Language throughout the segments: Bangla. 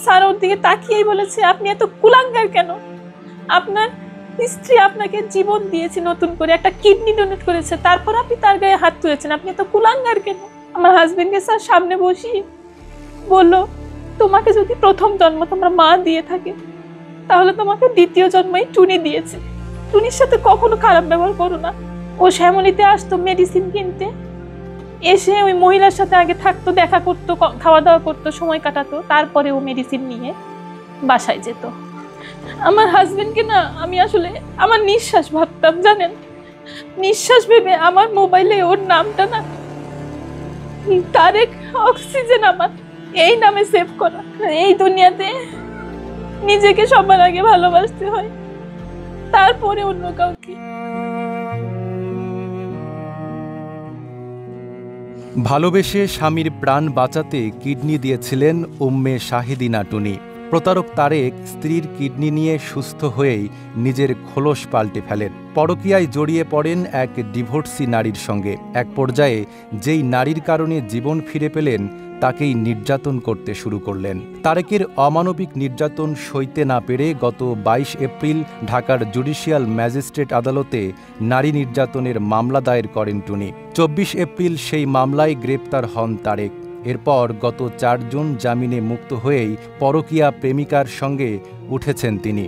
স্যার ওর দিকে তাকিয়েই বলেছে, আপনি এত কুলাঙ্গার কেন? আপনার স্ত্রী আপনাকে জীবন দিয়েছে, নতুন করে একটা কিডনি ডোনেট করেছে, তারপর আপনি তার গায়ে হাত তুলেছেন, আপনি এত কুলাঙ্গার কেন? আমার হাজবেন্ডকে স্যার সামনে বসিয়ে বললো, তোমাকে যদি প্রথম জন্ম তোমরা মা দিয়ে থাকে, তাহলে তোমাকে দ্বিতীয় জন্মই টুনি দিয়েছে। টুনির সাথে কখনো খারাপ ব্যবহার করো না। ও শ্যামলীতে আসতো মেডিসিন কিনতে, এসে ওই মহিলার সাথে আগে থাকতো, দেখা করতো, খাওয়া দাওয়া করতো, সময় কাটাতো, তারপরে ও মেডিসিন নিয়ে বাসায় যেত। আমার হাজবেন্ডকে না আমি আসলে আমার নিঃশ্বাস ভাবতাম, জানেন, নিঃশ্বাস ভেবে আমার মোবাইলে ওর নামটা না তারেক অক্সিজেন আমার এই নামে সেভ করা। এই দুনিয়াতে নিজেকে সবার আগে ভালোবাসতে হয়, তারপরে অন্য কাউকে। ভালোবেসে স্বামীর প্রাণ বাঁচাতে কিডনি দিয়েছিলেন উম্মে শাহিদিনা টুনি। প্রতারক তারেক স্ত্রীর কিডনি নিয়ে সুস্থ হয়েই নিজের খোলস পাল্টে ফেলেন। পরকীয়ায় জড়িয়ে পড়েন এক ডিভোর্সি নারীর সঙ্গে। এক পর্যায়ে যেই নারীর কারণে জীবন ফিরে পেলেন, তাকেই নির্যাতন করতে শুরু করলেন। তারেকের অমানবিক নির্যাতন সইতে না পেরে গত 22 এপ্রিল ঢাকার জুডিশিয়াল ম্যাজিস্ট্রেট আদালতে নারী নির্যাতনের মামলা দায়ের করেন টুনি। 24 এপ্রিল সেই মামলায় গ্রেপ্তার হন তারেক। এরপর গত 4 জুন জামিনে মুক্ত হয়েই পরকীয়া প্রেমিকার সঙ্গে উঠেছেন তিনি।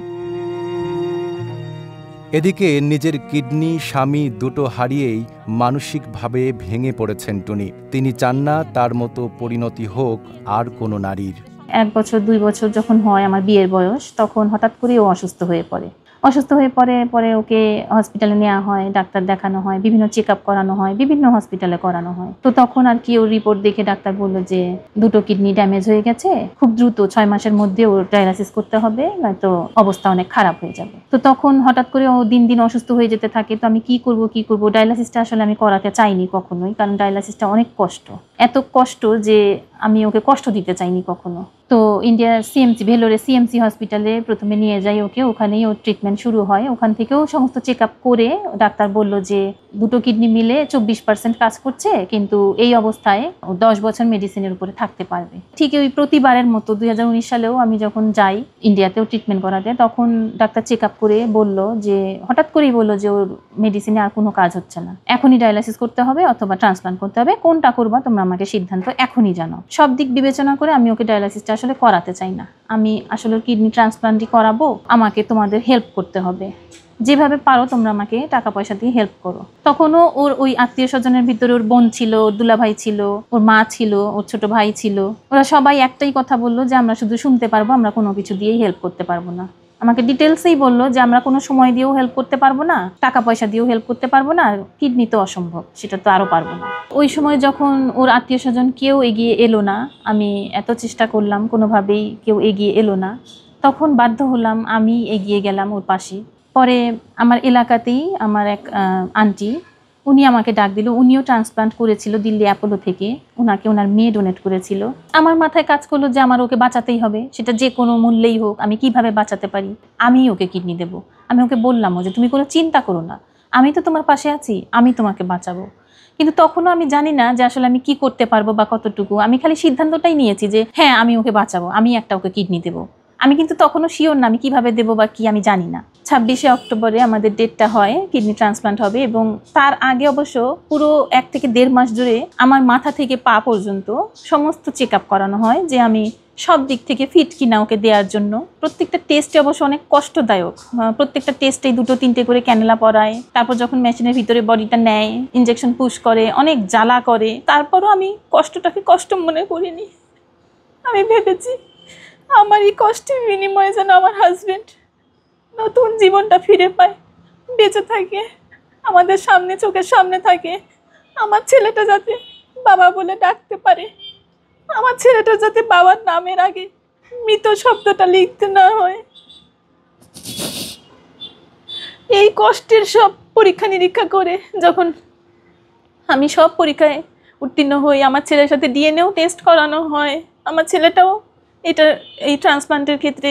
এদিকে নিজের কিডনি, স্বামী দুটো হারিয়েই মানসিকভাবে ভেঙে পড়েছেন টুনি। তিনি চান না তার মতো পরিণতি হোক আর কোনো নারীর। 1 বছর 2 বছর যখন হয় আমার বিয়ের বয়স, তখন হঠাৎ করে ও অসুস্থ হয়ে পড়ে। পরে ওকে হসপিটালে নেওয়া হয়, ডাক্তার দেখানো হয়, বিভিন্ন চেক আপ করানো হয়, বিভিন্ন হসপিটালে করানো হয়। তো তখন আর কি ওর রিপোর্ট দেখে ডাক্তার বললো যে 2টো কিডনি ড্যামেজ হয়ে গেছে, খুব দ্রুত 6 মাসের মধ্যে ওর ডায়ালাইসিস করতে হবে, নয়তো অবস্থা অনেক খারাপ হয়ে যাবে। তো তখন হঠাৎ করে ও দিন দিন অসুস্থ হয়ে যেতে থাকে। তো আমি কি করব, ডায়ালাইসিসটা আসলে আমি করাতে চাইনি কখনোই, কারণ ডায়ালাইসিসটা অনেক কষ্ট, এত কষ্ট যে আমি ওকে কষ্ট দিতে চাইনি কখনো। তো ইন্ডিয়ার সিএমসি, ভেলোরে সিএমসি হসপিটালে প্রথমে নিয়ে যাই ওকে, ওখানেই ওর ট্রিটমেন্ট শুরু হয়। ওখান থেকেও সমস্ত চেক আপ করে ডাক্তার বলল যে 2টো কিডনি মিলে 24% কাজ করছে, কিন্তু এই অবস্থায় 10 বছর মেডিসিনের উপরে থাকতে পারবে। ঠিক ওই প্রতিবারের মতো 2019 সালেও আমি যখন যাই ইন্ডিয়াতেও ট্রিটমেন্ট করাতে, তখন ডাক্তার চেক আপ করে বলল যে, হঠাৎ করেই বলল যে ওর মেডিসিনে আর কোনো কাজ হচ্ছে না, এখনই ডায়ালাইসিস করতে হবে অথবা ট্রান্সপ্লান্ট করতে হবে, কোনটা করবা তোমরা আমাকে সিদ্ধান্ত এখনই জানাও। সব দিক বিবেচনা করে আমি ওকে ডায়ালাইসিসটা আসলে করাতে চাই না, আমি আসলে কিডনি ট্রান্সপ্লান্টই করাবো, আমাকে তোমাদের হেল্প করতে হবে, যেভাবে পারো তোমরা আমাকে টাকা পয়সা দিয়ে হেল্প করো। তখনও ওর ওই আত্মীয় স্বজনের ভিতরে ওর বোন ছিল, ওর দুলাভাই ছিল, ওর মা ছিল, ওর ছোট ভাই ছিল। ওরা সবাই একটাই কথা বললো যে আমরা শুধু শুনতে পারবো, আমরা কোনো কিছু দিয়েই হেল্প করতে পারবো না। আমাকে ডিটেলসেই বললো যে আমরা কোনো সময় দিয়েও হেল্প করতে পারবো না, টাকা পয়সা দিয়েও হেল্প করতে পারবো না, কিডনি তো অসম্ভব, সেটা তো আরও পারবো না। ওই সময় যখন ওর আত্মীয় স্বজন কেউ এগিয়ে এলো না, আমি এত চেষ্টা করলাম, কোনোভাবেই কেউ এগিয়ে এলো না, তখন বাধ্য হলাম আমি এগিয়ে গেলাম ওর পাশে। পরে আমার এলাকাতেই আমার এক আন্টি, উনি আমাকে ডাক দিল। উনিও ট্রান্সপ্লান্ট করেছিল দিল্লি অ্যাপোলো থেকে, ওনাকে ওনার মেয়ে ডোনেট করেছিল। আমার মাথায় কাজ করলো যে আমার ওকে বাঁচাতেই হবে, সেটা যে কোনো মূল্যেই হোক। আমি কিভাবে বাঁচাতে পারি, আমি ওকে কিডনি দেব। আমি ওকে বললামও যে তুমি কোনো চিন্তা করো না, আমি তো তোমার পাশে আছি, আমি তোমাকে বাঁচাবো। কিন্তু তখনও আমি জানি না যে আসলে আমি কি করতে পারবো বা কতটুকু। আমি খালি সিদ্ধান্তটাই নিয়েছি যে হ্যাঁ আমি ওকে বাঁচাবো, আমি একটা ওকে কিডনি দেবো। আমি কিন্তু তখনও শিওর না আমি কিভাবে দেবো বা কি, আমি জানি না। 26শে অক্টোবরে আমাদের ডেটটা হয়, কিডনি ট্রান্সপ্লান্ট হবে, এবং তার আগে অবশ্য পুরো 1 থেকে 1.5 মাস জুড়ে আমার মাথা থেকে পা পর্যন্ত সমস্ত চেক আপ করানো হয় যে আমি সব দিক থেকে ফিট কিনা ওকে দেওয়ার জন্য। প্রত্যেকটা টেস্টে অবশ্য অনেক কষ্টদায়ক, প্রত্যেকটা টেস্টেই 2-3টে করে ক্যানেলা পরায়, তারপর যখন মেশিনের ভিতরে বডিটা নেয়, ইনজেকশন পুশ করে, অনেক জ্বালা করে। তারপরও আমি কষ্টটাকে কষ্ট মনে করিনি। আমি ভেবেছি আমার এই কষ্টের বিনিময়ে যেন আমার হাজবেন্ড নতুন জীবনটা ফিরে পায়, বেঁচে থাকে, আমাদের সামনে, চোখের সামনে থাকে। আমার ছেলেটা যাতে বাবা বলে ডাকতে পারে, আমার ছেলেটা যাতে বাবার নামের আগে মৃত শব্দটা লিখতে না হয়। এই কষ্টের সব পরীক্ষা নিরীক্ষা করে যখন আমি সব পরীক্ষায় উত্তীর্ণ হই, আমার ছেলের সাথে ডিএনএও টেস্ট করানো হয়, আমার ছেলেটাও এই ট্রান্সপ্লান্টের ক্ষেত্রে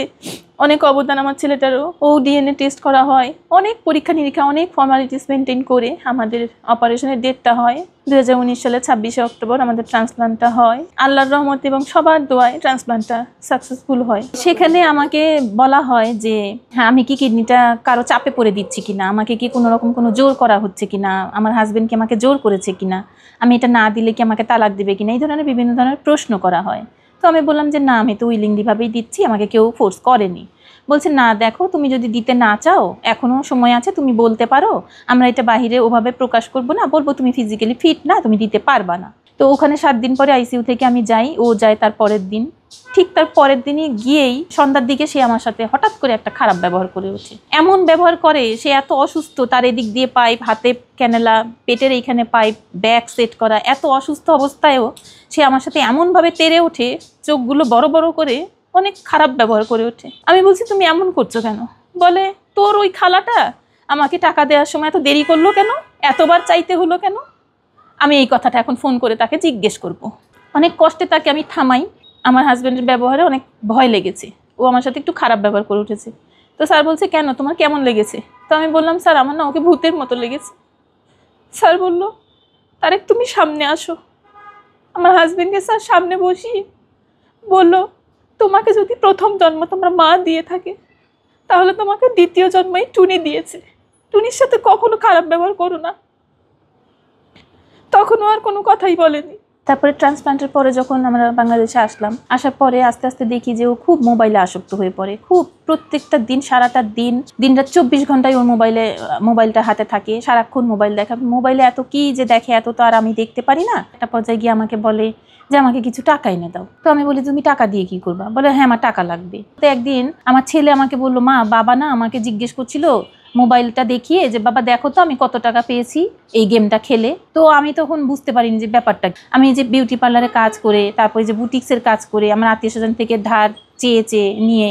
অনেক অবদান আমার ছেলেটারও। ও ডিএনএ টেস্ট করা হয়, অনেক পরীক্ষা নিরীক্ষা, অনেক ফর্মালিটিস মেনটেন করে আমাদের অপারেশনের ডেটটা হয় 2019 সালে 26শে অক্টোবর আমাদের ট্রান্সপ্লান্টটা হয়। আল্লাহর রহমত এবং সবার দোয়ায় ট্রান্সপ্লান্টটা সাকসেসফুল হয়। সেখানে আমাকে বলা হয় যে হ্যাঁ, আমি কি কিডনিটা কারো চাপে পড়ে দিচ্ছি কিনা, আমাকে কি কোনো রকম কোনো জোর করা হচ্ছে কিনা, আমার হাজবেন্ড কি আমাকে জোর করেছে কিনা, আমি এটা না দিলে কি আমাকে তালাক দিবে কিনা, এই ধরনের বিভিন্ন ধরনের প্রশ্ন করা হয়। তো আমি বললাম যে না, আমি তো উইলিংলিভাবেই দিচ্ছি, আমাকে কেউ ফোর্স করেনি। বলছে না দেখো, তুমি যদি দিতে না চাও এখনও সময় আছে, তুমি বলতে পারো, আমরা এটা বাহিরে ওভাবে প্রকাশ করবো না, বলবো তুমি ফিজিক্যালি ফিট না, তুমি দিতে পারবা না। তো ওখানে 7 দিন পরে আইসিইউ থেকে আমি যাই, ও যায় তার পরের দিন। ঠিক তার পরের দিনই গিয়েই সন্ধ্যার দিকে সে আমার সাথে হঠাৎ করে একটা খারাপ ব্যবহার করে ওঠে। এমন ব্যবহার করে, সে এত অসুস্থ, তার এদিক দিয়ে পাইপ, হাতে ক্যানেলা, পেটের এইখানে পাইপ, ব্যাগ সেট করা, এত অসুস্থ অবস্থায়ও সে আমার সাথে এমনভাবে তেড়ে ওঠে, চোখগুলো বড় বড় করে অনেক খারাপ ব্যবহার করে ওঠে। আমি বলছি তুমি এমন করছো কেন? বলে তোর ওই খালাটা আমাকে টাকা দেওয়ার সময় এত দেরি করলো কেন, এতবার চাইতে হলো কেন? আমি এই কথাটা এখন ফোন করে তাকে জিজ্ঞেস করব। অনেক কষ্টে তাকে আমি থামাই। আমার হাজব্যান্ডের ব্যবহারে অনেক ভয় লেগেছে, ও আমার সাথে একটু খারাপ ব্যবহার করে উঠেছে। তো স্যার বলছে কেন, তোমার কেমন লেগেছে? তো আমি বললাম স্যার আমার না ওকে ভূতের মতো লেগেছে। স্যার বলল তারেক তুমি সামনে আসো। আমার হাজব্যান্ডকে স্যার সামনে বসিয়ে বলল তোমাকে যদি প্রথম জন্ম তোমার মা দিয়ে থাকে, তাহলে তোমাকে দ্বিতীয় জন্মই টুনি দিয়েছে, টুনির সাথে কখনো খারাপ ব্যবহার করো না। তখনও আর কোনো কথাই বলেনি। তারপরে ট্রান্সপ্লান্টের পরে যখন আমরা বাংলাদেশে আসলাম, আসার পরে আস্তে আস্তে দেখি যে ও খুব মোবাইলে আসক্ত হয়ে পড়ে, খুব প্রত্যেকটা দিন, সারাটা দিনরাত 24 ঘন্টায় ওর মোবাইলটা হাতে থাকে, সারাক্ষণ মোবাইল দেখা। মোবাইলে এত কি যে দেখে, এত তো আর আমি দেখতে পারি না। একটা পর্যায়ে গিয়ে আমাকে বলে যে আমাকে কিছু টাকা এনে দাও। তো আমি বলি তুমি টাকা দিয়ে কি করবা? বলে হ্যাঁ আমার টাকা লাগবে। তো একদিন আমার ছেলে আমাকে বললো মা, বাবা না আমাকে জিজ্ঞেস করছিল মোবাইলটা দেখিয়ে যে বাবা দেখো তো আমি কত টাকা পেয়েছি এই গেমটা খেলে। তো আমি তখন বুঝতে পারিনি যে ব্যাপারটা। আমি যে বিউটি পার্লারে কাজ করে, তারপরে যে বুটিক্সের কাজ করে, আমার আত্মীয় স্বজন থেকে ধার চেয়ে নিয়ে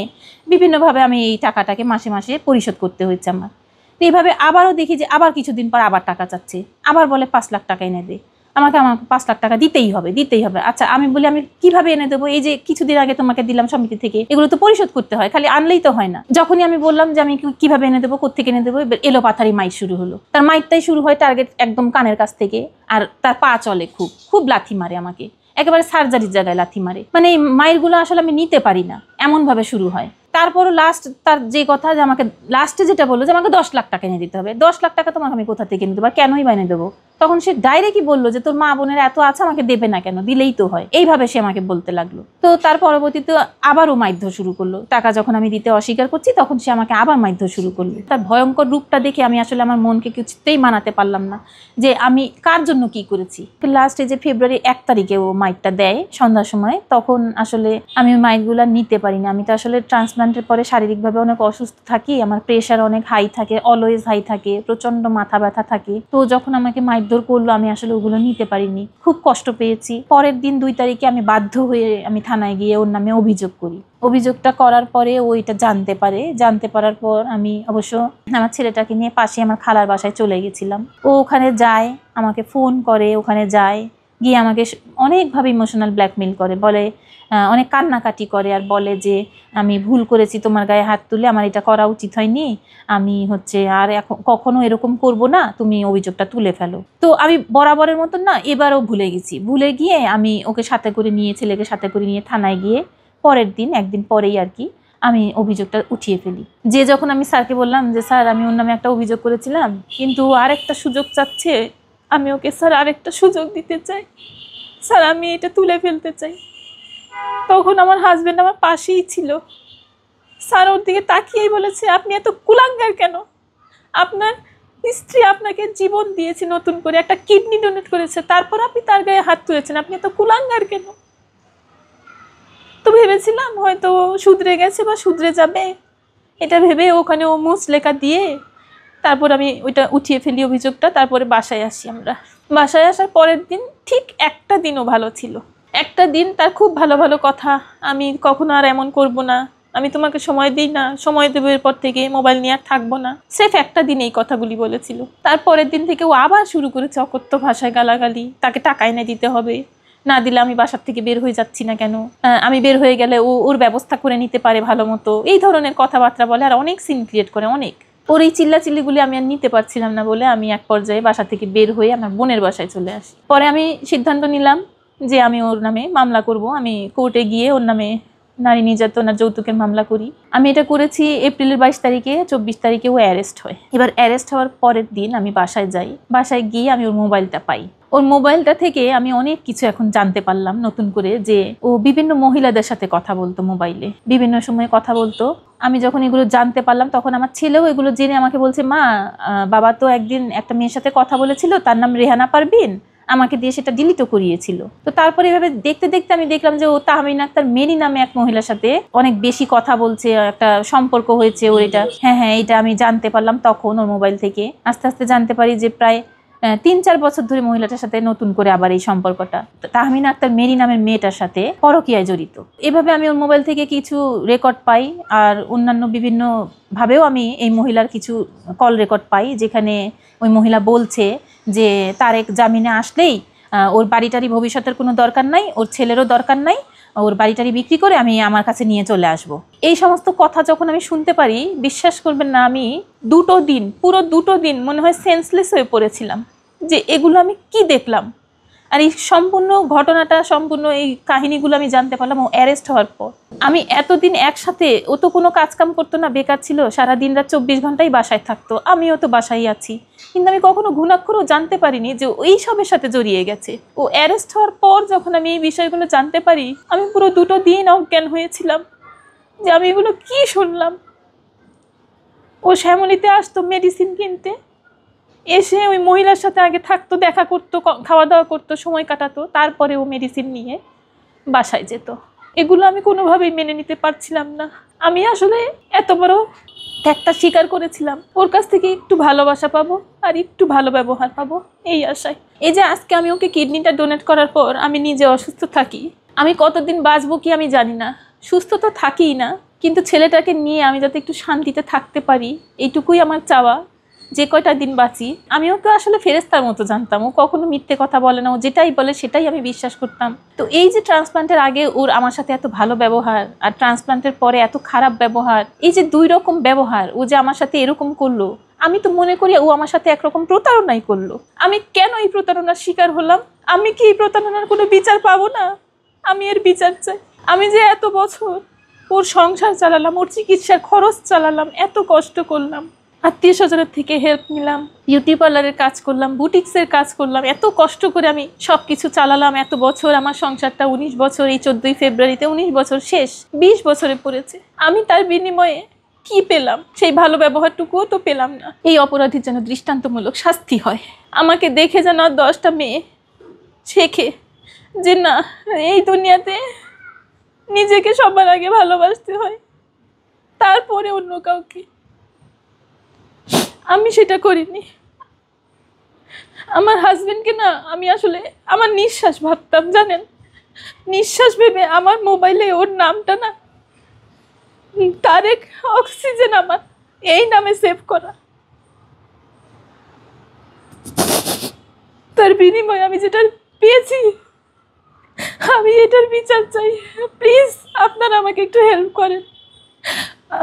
বিভিন্নভাবে আমি এই টাকাটাকে মাসে মাসে পরিশোধ করতে হয়েছে আমার। তো এইভাবে আবারও দেখি যে আবার কিছুদিন পর আবার টাকা চাচ্ছে, আবার বলে 5 লাখ টাকা এনে দে, আমাকে 5 লাখ টাকা দিতেই হবে। আচ্ছা আমি বলি আমি কিভাবে এনে দেবো? এই যে কিছুদিন আগে তোমাকে দিলাম সমিতি থেকে, এগুলো তো পরিশোধ করতে হয়, খালি আনলেই তো হয় না। যখনই আমি বললাম যে আমি কিভাবে এনে দেবো, কোত্থেকে এনে দেবো, এলো পাথারি মাইট শুরু হলো। তার মাইটটাই শুরু হয় টার্গেট একদম কানের কাছ থেকে, আর তার পা চলে, খুব লাথি মারে আমাকে, একেবারে সার্জারির জায়গায় লাথি মারে। মানে এই মাইরগুলো আসলে আমি নিতে পারি না, এমনভাবে শুরু হয়। তারপরও লাস্ট তার যে কথা যে আমাকে লাস্টে যেটা বললো যে আমাকে 10 লাখ টাকা এনে দিতে হবে। 10 লাখ টাকা তোমাকে আমি কোথা থেকে এনে দেবো, আর কেনই বা এনে দেবো? তখন সে ডাইরেক্টই বললো যে তোর মা বোনের এত আছে, আমাকে দেবে না কেন, দিলেই তো হয়। এইভাবে সে আমাকে বলতে লাগলো। তো তার পরবর্তীতে আবারও মারধর শুরু করলো। টাকা যখন আমি দিতে অস্বীকার করছি, তখন সে আমাকে আবার মারধর শুরু করলো। তার ভয়ঙ্কর রূপটা দেখে আমি আসলে আমার মনকে কিছুতেই মানাতে পারলাম না যে আমি কার জন্য কি করেছি। লাস্টে যে ফেব্রুয়ারি 1 তারিখে ও মাইটটা দেয় সন্ধ্যার সময়, তখন আসলে আমি মাইটগুলো নিতে পারি না। আমি তো আসলে ট্রান্সপ্লান্টের পরে শারীরিকভাবে অনেক অসুস্থ থাকি, আমার প্রেশার অনেক হাই থাকে, অলওয়েজ হাই থাকে, প্রচন্ড মাথা ব্যথা থাকে। তো যখন আমাকে মারধর করলো, আমি আসলে ওগুলো নিতে পারিনি, খুব কষ্ট পেয়েছি। পরের দিন 2 তারিখে আমি বাধ্য হয়ে আমি থানায় গিয়ে ওর নামে অভিযোগ করি। অভিযোগটা করার পরে ও এটা জানতে পারার পর আমি অবশ্য আমার ছেলেটাকে নিয়ে পাশে আমার খালার বাসায় চলে গেছিলাম। ও ওখানে যায়, আমাকে ফোন করে, ওখানে যায়, গিয়ে আমাকে অনেকভাবে ইমোশনাল ব্ল্যাকমেল করে, বলে অনেক কান্নাকাটি করে, আর বলে যে আমি ভুল করেছি, তোমার গায়ে হাত তুলে আমার এটা করা উচিত হয়নি, আমি আর এখন কখনো এরকম করব না, তুমি অভিযোগটা তুলে ফেলো। তো আমি বরাবরের মতন না এবারও ভুলে গিয়ে আমি ওকে ছেলেকে সাথে করে নিয়ে থানায় গিয়ে পরের দিন, একদিন পরেই আর কি, আমি অভিযোগটা উঠিয়ে ফেলি। যখন আমি স্যারকে বললাম যে স্যার আমি ওর নামে একটা অভিযোগ করেছিলাম, কিন্তু আরেকটা সুযোগ চাচ্ছে, আমি ওকে স্যার আরেকটা সুযোগ দিতে চাই, স্যার আমি এটা তুলে ফেলতে চাই। তখন আমার হাজব্যান্ড আমার পাশেই ছিল। স্যার ওর দিকে তাকিয়েই বলেছে আপনি এত কুলাঙ্গার কেন? আপনার স্ত্রী আপনাকে জীবন দিয়েছে, নতুন করে একটা কিডনি ডোনেট করেছে, তারপর আপনি তার গায়ে হাত তুলেছেন, আপনি এত কুলাঙ্গার কেন? তো ভেবেছিলাম হয়তো শুধরে গেছে বা শুধরে যাবে, এটা ভেবে ওখানে ও মুচলেখা দিয়ে তারপর আমি ওইটা উঠিয়ে ফেলি অভিযোগটা। তারপরে বাসায় আসি আমরা। বাসায় আসার পরের দিন ঠিক একটা দিনও ভালো ছিল। একটা দিন তার খুব ভালো ভালো কথা, আমি কখনো আর এমন করব না, আমি তোমাকে সময় দিই না, সময় দেবো এরপর থেকে, মোবাইল নিয়ে আর থাকবো না, সেফ একটা দিন এই কথাগুলি বলেছিল। তারপরের দিন থেকে ও আবার শুরু করেছে অকথ্য ভাষায় গালাগালি, তাকে টাকা এনে দিতে হবে, না দিলে আমি বাসার থেকে বের হয়ে যাচ্ছি না কেন, আমি বের হয়ে গেলে ওর ব্যবস্থা করে নিতে পারে ভালো মতো, এই ধরনের কথাবার্তা বলে আর অনেক সিন ক্রিয়েট করে। অনেক ওর এই চিল্লাচিল্লিগুলি আমি আর নিতে পারছিলাম না বলে আমি এক পর্যায়ে বাসা থেকে বের হয়ে আমার বোনের বাসায় চলে আসি। পরে আমি সিদ্ধান্ত নিলাম যে আমি ওর নামে মামলা করব, আমি কোর্টে গিয়ে ওর নামে নারী নির্যাতন আর যৌতুকের মামলা করি। আমি এটা করেছি এপ্রিলের 22 তারিখে। 24 তারিখে ও অ্যারেস্ট হয়। এবার অ্যারেস্ট হওয়ার পরের দিন আমি বাসায় যাই। বাসায় গিয়ে আমি ওর মোবাইলটা পাই। ওর মোবাইলটা থেকে আমি অনেক কিছু এখন জানতে পারলাম নতুন করে, যে ও বিভিন্ন মহিলাদের সাথে কথা বলতো, মোবাইলে বিভিন্ন সময় কথা বলতো। আমি যখন এগুলো জানতে পারলাম তখন আমার ছেলেও এগুলো জেনে আমাকে বলছে, মা বাবা তো একদিন একটা মেয়ের সাথে কথা বলেছিল, তার নাম রেহানা পারভিন, আমাকে দিয়ে সেটা ডিলিটও করিয়েছিল। তো তারপরে এভাবে দেখতে দেখতে আমি দেখলাম যে ও তাহমিনা আক্তার মেরি নামে এক মহিলার সাথে অনেক বেশি কথা বলছে, একটা সম্পর্ক হয়েছে ওর। এটা হ্যাঁ এটা আমি জানতে পারলাম তখন ওর মোবাইল থেকে। আস্তে আস্তে জানতে পারি যে প্রায় 3-4 বছর ধরে মহিলাটার সাথে নতুন করে আবার এই সম্পর্কটা তাহমিনা আক্তার মেরি নামের মেয়েটার সাথে পরকীয়ায় জড়িত। এভাবে আমি ওর মোবাইল থেকে কিছু রেকর্ড পাই, আর অন্যান্য বিভিন্ন ভাবেও আমি এই মহিলার কিছু কল রেকর্ড পাই, যেখানে ওই মহিলা বলছে যে তারেক জামিনে আসলেই ওর বাড়িটারি ভবিষ্যতের কোনো দরকার নাই, ওর ছেলেরও দরকার নাই, ওর বাড়িটারি বিক্রি করে আমি আমার কাছে নিয়ে চলে আসব। এই সমস্ত কথা যখন আমি শুনতে পারি, বিশ্বাস করবেন না, আমি পুরো দুটো দিন মনে হয় সেন্সলেস হয়ে পড়েছিলাম যে এগুলো আমি কি দেখলাম। আর এই সম্পূর্ণ ঘটনাটা, সম্পূর্ণ এই কাহিনীগুলো আমি জানতে পারলাম ও অ্যারেস্ট হওয়ার পর। আমি এতদিন একসাথে, ও তো কোনো কাজকাম করতো না, বেকার ছিল, সারা দিন রাত 24 ঘন্টাই বাসায় থাকতো, আমিও তো বাসায় আছি, কিন্তু আমি কখনো ঘুণাক্ষরও জানতে পারিনি যে ওই সবের সাথে জড়িয়ে গেছে। ও অ্যারেস্ট হওয়ার পর যখন আমি এই বিষয়গুলো জানতে পারি, আমি পুরো 2 দিন অজ্ঞান হয়েছিলাম যে আমি এগুলো কি শুনলাম। ও শ্যামলীতে আসতো মেডিসিন কিনতে, এসে ওই মহিলার সাথে আগে থাকতো, দেখা করতো, খাওয়া দাওয়া করতো, সময় কাটাতো, তারপরে ও মেডিসিন নিয়ে বাসায় যেত। এগুলো আমি কোনোভাবেই মেনে নিতে পারছিলাম না। আমি আসলে এত বড় ত্যাগটা স্বীকার করেছিলাম, ওর কাছ থেকে একটু ভালোবাসা পাবো আর একটু ভালো ব্যবহার পাবো, এই আশায়। এই যে আজকে আমি ওকে কিডনিটা ডোনেট করার পর আমি নিজে অসুস্থ থাকি, আমি কতদিন বাঁচবো কি আমি জানি না, সুস্থ তো থাকিই না, কিন্তু ছেলেটাকে নিয়ে আমি যাতে একটু শান্তিতে থাকতে পারি, এইটুকুই আমার চাওয়া। যে কয়টা দিন বাঁচি, আমি ওকে আসলে ফেরেস্তার মতো জানতাম, ও কখনো মিথ্যে কথা বলে না, ও যেটাই বলে সেটাই আমি বিশ্বাস করতাম। তো এই যে ট্রান্সপ্লান্টের আগে ওর আমার সাথে এত ভালো ব্যবহার, আর ট্রান্সপ্লান্টের পরে এত খারাপ ব্যবহার, এই যে 2 রকম ব্যবহার, ও যে আমার সাথে এরকম করলো, আমি তো মনে করি ও আমার সাথে একরকম প্রতারণাই করলো। আমি কেন এই প্রতারণার শিকার হলাম? আমি কি এই প্রতারণার কোনো বিচার পাবো না? আমি এর বিচার চাই। আমি যে এত বছর ওর সংসার চালালাম, ওর চিকিৎসার খরচ চালালাম, এত কষ্ট করলাম, আত্মীয় স্বজনের থেকে হেল্প নিলাম, বিউটি পার্লারের কাজ করলাম, বুটিক্সের কাজ করলাম, এত কষ্ট করে আমি সব কিছু চালালাম এত বছর। আমার সংসারটা 19 বছর, এই 14ই ফেব্রুয়ারিতে 19 বছর শেষ, 20 বছরে পড়েছে। আমি তার বিনিময়ে কি পেলাম? সেই ভালো ব্যবহারটুকুও তো পেলাম না। এই অপরাধীর যেন দৃষ্টান্তমূলক শাস্তি হয়। আমাকে দেখে যেন 10টা মেয়ে শেখে যে না, এই দুনিয়াতে নিজেকে সবার আগে ভালোবাসতে হয়, তারপরে অন্য কাউকে। আমি সেটা করিনি। আমার হাজবেন্ডকে না আমি আসলে আমার নিঃশ্বাস ভাবতাম, জানেন, নিঃশ্বাস ভেবে আমার মোবাইলে ওর নামটা না তারেক অক্সিজেন আমার এই নামে সেভ করা। তার বিনিময়ে আমি যেটা পেয়েছি, আমি এটার বিচার চাই। প্লিজ আপনারা আমাকে একটু হেল্প করেন।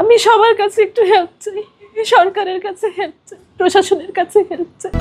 আমি সবার কাছে একটু হেল্প চাই, সরকারের কাছে হেল্প চাই, প্রশাসনের কাছে হেল্প চাই।